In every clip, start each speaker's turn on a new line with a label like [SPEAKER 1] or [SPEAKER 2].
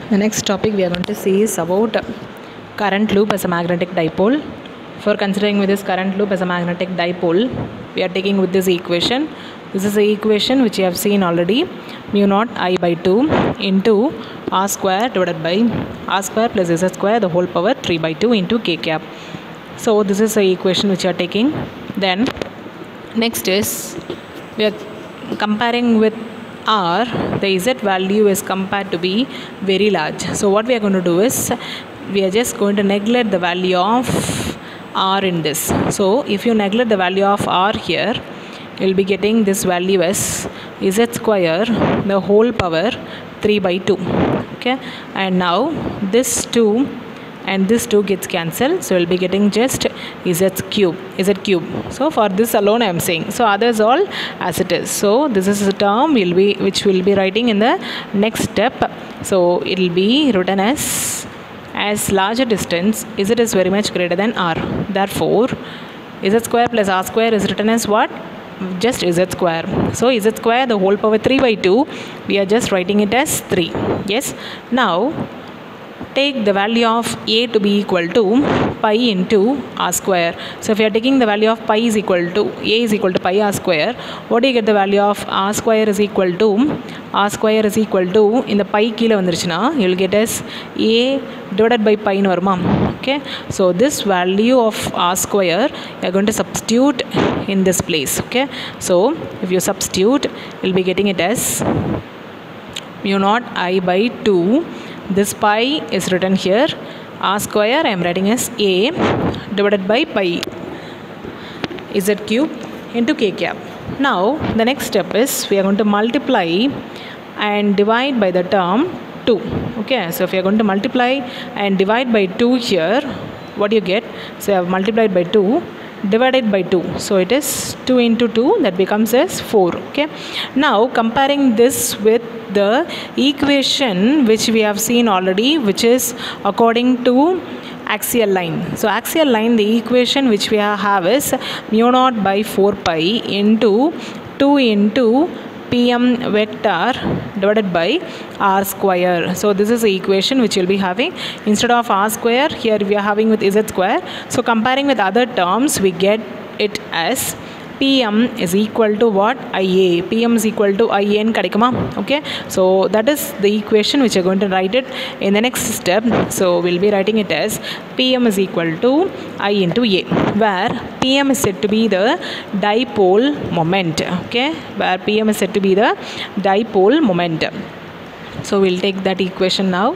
[SPEAKER 1] The next topic we are going to see is about current loop as a magnetic dipole. For considering with this current loop as a magnetic dipole, we are taking with this equation. This is the equation which you have seen already. Mu naught I by 2 into r square divided by r square plus z square the whole power 3 by 2 into k cap. So this is the equation which you are taking. Then next is we are comparing with r, the z value is compared to be very large. So what we are going to do is we are just going to neglect the value of r in this. So if you neglect the value of r here, you will be getting this value as z square the whole power 3 by 2. Okay, and now this 2 and this 2 gets cancelled, so we'll be getting just z cube. So for this alone I am saying, so others all as it is. So this is a term which we'll be writing in the next step. So it will be written as larger distance z is very much greater than r, therefore z square plus r square is written as what? Just z square. So z square the whole power 3 by 2, we are just writing it as 3. Yes, now take the value of a to be equal to pi into r square. So if you are taking the value of pi is equal to a is equal to pi r square, what do you get? The value of r square is equal to in the pi கீழ வந்துருச்சுனா you will get as a divided by pi னு வருமா? Okay, so this value of r square you are going to substitute in this place. Okay, so if you substitute, you will be getting it as mu naught I by 2. This pi is written here, r square I am writing as a divided by pi z cube into k cap. Now the next step is we are going to multiply and divide by the term 2. Okay, so if you are going to multiply and divide by 2 here, what do you get? So I have multiplied by 2 divided by 2, so it is 2 into 2, that becomes as 4. Okay, now comparing this with the equation which we have seen already, which is according to axial line. So axial line, the equation which we have is mu naught by 4 pi into 2 into pm vector divided by r square. So this is the equation which you will be having. Instead of r square, here we are having with z square. So comparing with other terms, we get it as pm is equal to what? ia. Pm is equal to ia ன்னு கிடைக்குமா? Okay, so that is the equation which you are going to write it in the next step. So we'll be writing it as pm is equal to I into a, where pm is said to be the dipole moment. Okay, where pm is said to be the dipole moment. So we'll take that equation now.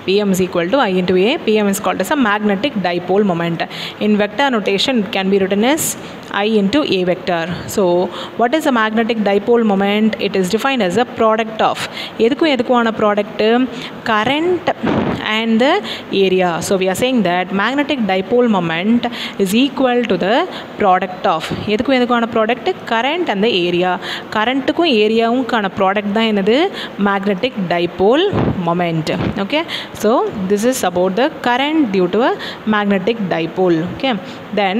[SPEAKER 1] Pm is equal to I into a. Pm is called as a magnetic dipole moment. In vector notation, it can be written as I into a vector. So what is a magnetic dipole moment? It is defined as a product of எதுக்குமான product? Current and the area. So we are saying that magnetic dipole moment is equal to the product of எதுக்குமான product? Current and the area. Currentக்கும் ஏரியாவும்க்கான product தான் என்னது? Magnetic dipole moment. Okay, so this is about the current due to a magnetic dipole. Okay, then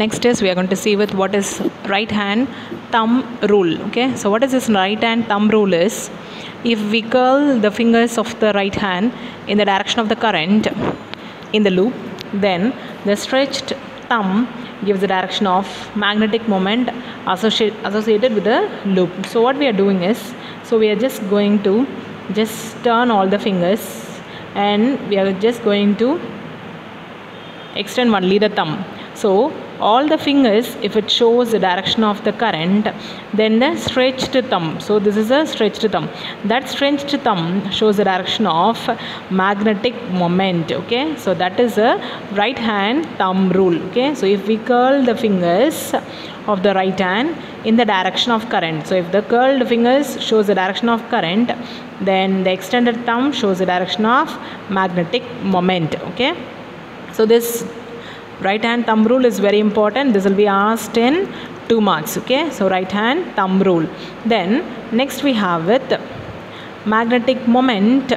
[SPEAKER 1] next is we are going to see with what is right hand thumb rule. Okay, so what is this right hand thumb rule is, if we curl the fingers of the right hand in the direction of the current in the loop, then the stretched thumb gives the direction of magnetic moment associated with the loop. So what we are doing is, so we are just going to just turn all the fingers and we are just going to extend only the thumb. So all the fingers, if it shows the direction of the current, then the stretched thumb, so this is a stretched thumb, that stretched thumb shows the direction of magnetic moment. Okay, so that is a right hand thumb rule. Okay, so if we curl the fingers of the right hand in the direction of current, so if the curled fingers shows the direction of current, then the extended thumb shows the direction of magnetic moment. Okay, so this right hand thumb rule is very important. This will be asked in 2 marks. Okay, so right hand thumb rule. Then next we have with magnetic moment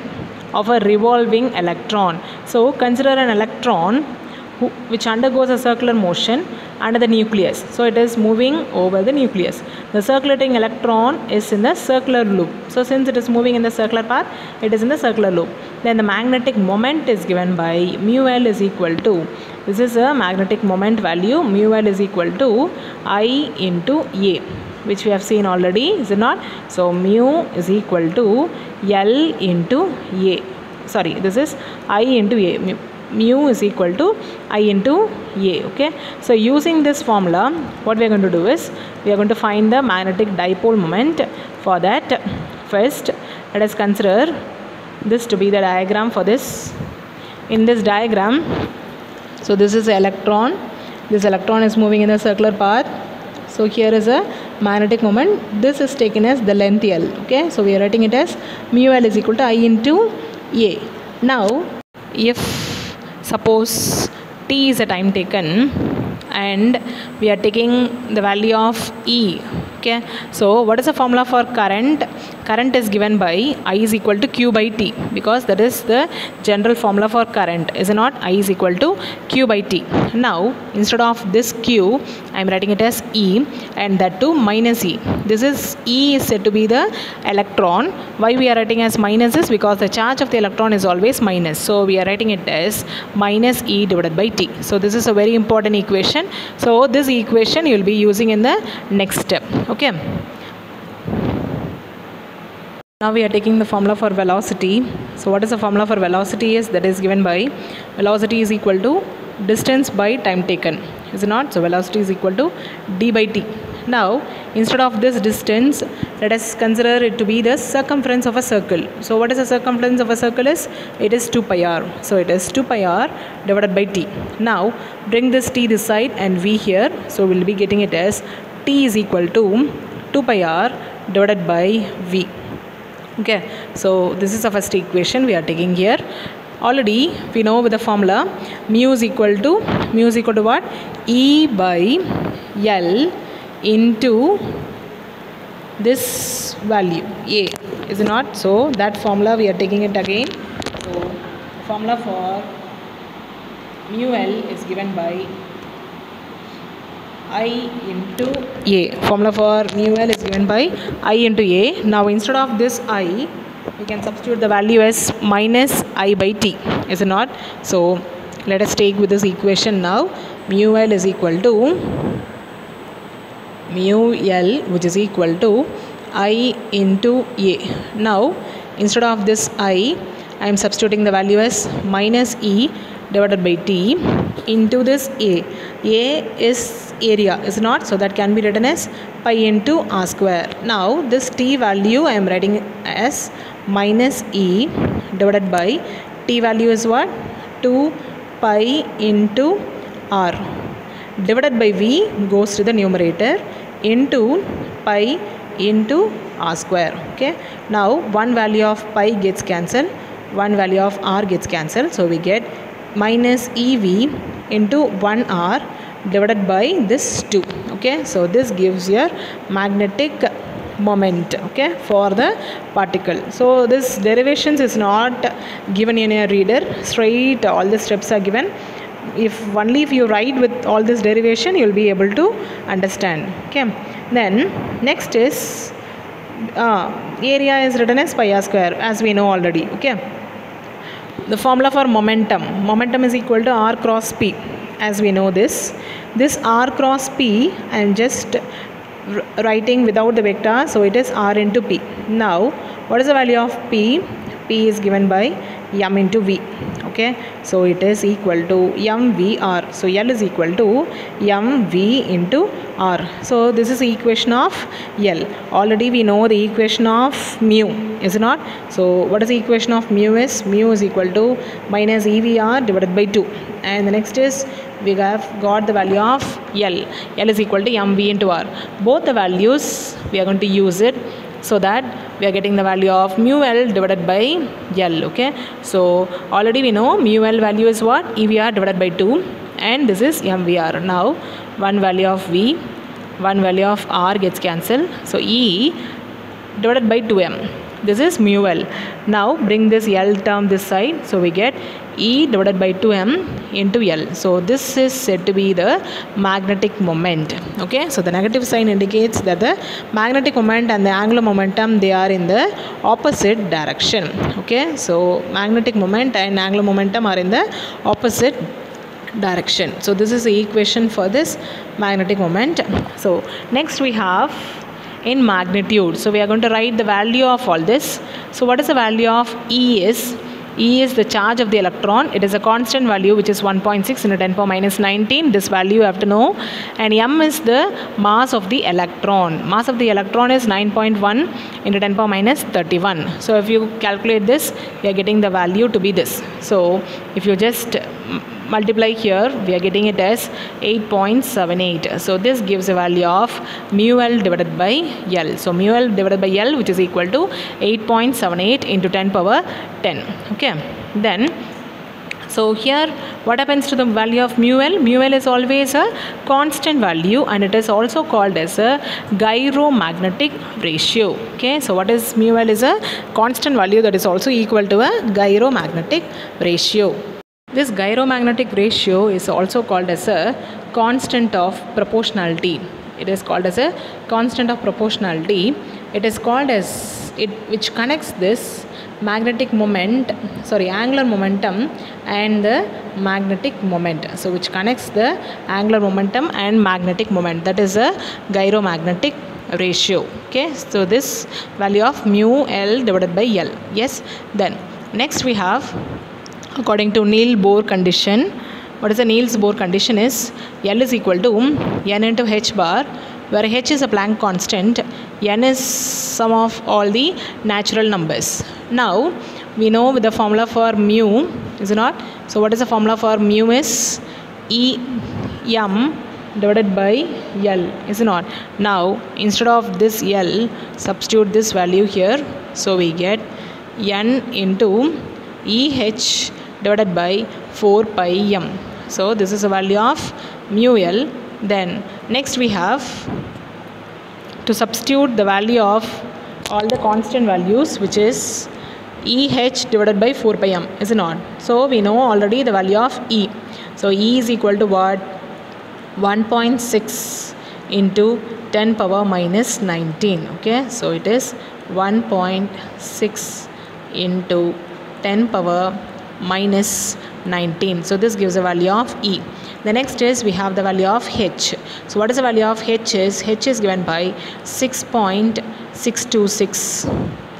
[SPEAKER 1] of a revolving electron. So consider an electron which undergoes a circular motion under the nucleus. So it is moving over the nucleus. The circulating electron is in the circular loop. So since it is moving in the circular path, it is in the circular loop. Then the magnetic moment is given by mu L is equal to, this is a magnetic moment value, mu L is equal to I into A, which we have seen already, is it not? So mu is equal to L into A. Sorry, this is I into A. Mu is equal to I into A. Okay. So using this formula, what we are going to do is, we are going to find the magnetic dipole moment. For that, first let us consider this to be the diagram for this. In this diagram, so this is the electron. This electron is moving in a circular path. So here is a magnetic moment. This is taken as the length L. Okay. So we are writing it as mu L is equal to I into A. Now, if suppose t is a time taken and we are taking the value of E. Okay. So what is the formula for current? Current is given by I is equal to Q by T, because that is the general formula for current, is it not? I is equal to Q by T. Now instead of this Q, I am writing it as E, and that too minus E. This is E is said to be the electron. Why we are writing as minus is because the charge of the electron is always minus. So we are writing it as minus E divided by T. So this is a very important equation. So this equation you will be using in the next step. Okay. Now we are taking the formula for velocity. So what is the formula for velocity is, that is given by velocity is equal to distance by time taken, is it not? So velocity is equal to d by t. Now instead of this distance, let us consider it to be the circumference of a circle. So what is the circumference of a circle is? It is 2 pi r. So it is 2 pi r divided by t. Now bring this t this side and v here. So we will be getting it as t is equal to 2 pi r divided by v. Okay, so this is the first equation we are taking here. Already we know with the formula mu is equal to what? E by L into this value A, is it not? So that formula we are taking it again. So formula for mu L is given by I into A. Formula for mu L is given by I into A. Now instead of this I, we can substitute the value as minus I by T, is it not? So let us take with this equation now. Mu L is equal to mu L, which is equal to I into A. Now instead of this I am substituting the value as minus E divided by T into this A. A is area, is not? So that can be written as pi into r square. Now this T value I am writing as minus E divided by T value is what? 2 pi into R divided by V goes to the numerator into pi into r square. Okay. Now one value of pi gets cancelled, one value of r gets cancelled. So we get minus EV into 1R divided by this 2. Okay, so this gives your magnetic moment, okay, for the particle. So this derivations is not given in a reader, straight all the steps are given. If you write with all this derivation, you will be able to understand. Okay, then next is area is written as pi r square, as we know already. Okay, the formula for momentum is equal to r cross p, as we know this r cross p I am just writing without the vector, so it is r into p. Now what is the value of p? P is given by m into v. Okay, so it is equal to mvr. So L is equal to mv into r. So this is the equation of L. Already we know the equation of mu, is it not? So what is the equation of mu is? Mu is equal to minus EVR divided by 2. And the next is we have got the value of L. L is equal to mv into r. Both the values we are going to use it, so that we are getting the value of mu L divided by L. Okay, so already we know mu L value is what? EVR divided by 2, and this is MVR. Now one value of V, one value of R gets cancelled, so E divided by 2M. This is mu L. Now bring this L term this side. So we get E divided by 2m into L. So this is said to be the magnetic moment. Okay, so the negative sign indicates that the magnetic moment and the angular momentum, they are in the opposite direction. Okay, so magnetic moment and angular momentum are in the opposite direction. So this is the equation for this magnetic moment. So next we have in magnitude. So we are going to write the value of all this. So what is the value of E is? E is the charge of the electron. It is a constant value which is 1.6 into 10 power minus 19. This value you have to know. And m is the mass of the electron. Mass of the electron is 9.1 into 10 power minus 31. So if you calculate this, you are getting the value to be this. So if you just multiply here, we are getting it as 8.78. So this gives a value of mu L divided by L. So mu L divided by L, which is equal to 8.78 into 10 power 10. Okay, then so here what happens to the value of mu L? Mu L is always a constant value and it is also called as a gyromagnetic ratio. Okay, so what is mu L? Is a constant value that is also equal to a gyromagnetic ratio. This gyromagnetic ratio is also called as a constant of proportionality. It is called as a constant of proportionality. It is called as it, which connects this magnetic moment, angular momentum and the magnetic moment. So which connects the angular momentum and magnetic moment. That is a gyromagnetic ratio. Okay, so this value of mu L divided by L. Yes, then next we have, according to Niels-Bohr condition, what is the Niels-Bohr condition is L is equal to n into h bar, where h is a Planck constant, n is sum of all the natural numbers. Now we know with the formula for mu, is it not? So what is the formula for mu is E m divided by L, is it not? Now instead of this L, substitute this value here. So we get n into EH divided by 4 pi m. So this is the value of mu L. Then next we have to substitute the value of all the constant values, which is EH divided by 4 pi m, is it not? So we know already the value of E. So E is equal to what? 1.6 into 10 power minus 19. Okay, so it is 1.6 into 10 power minus 19. So this gives a value of E. The next is we have the value of H. So what is the value of H is? H is given by 6.626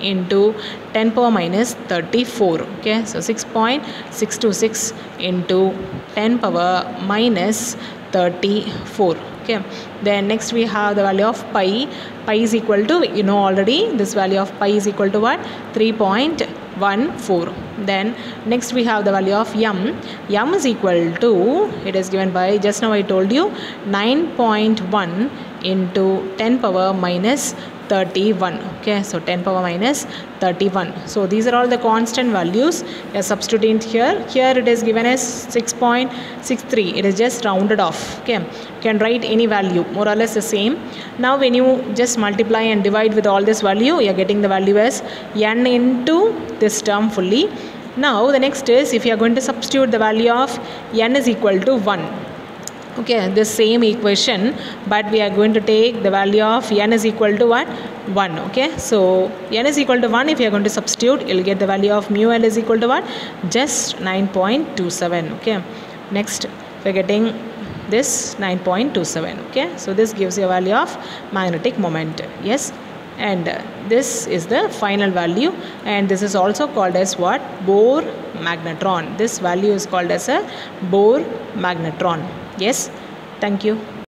[SPEAKER 1] into 10 power minus 34. Okay, so 6.626 into 10 power minus 34. Okay, then next we have the value of pi. Pi is equal to, you know already, this value of pi is equal to what? 3.14. Then next we have the value of m. M is equal to, it is given by, just now I told you, 9.1 into 10 power minus 31. Okay, so 10 power minus 31. So these are all the constant values. We are substituting here. Here it is given as 6.63. It is just rounded off. Okay, you can write any value, more or less the same. Now when you just multiply and divide with all this value, you are getting the value as n into this term fully. Now the next is, if you are going to substitute the value of n is equal to 1. Okay, this same equation, but we are going to take the value of n is equal to what? 1. Okay, so n is equal to 1. If you are going to substitute, you will get the value of mu L is equal to what? Just 9.27. Okay, next we are getting this 9.27. Okay, so this gives you a value of magnetic moment. Yes, and this is the final value, and this is also called as what? Bohr magnetron. This value is called as a Bohr magnetron. Yes, thank you.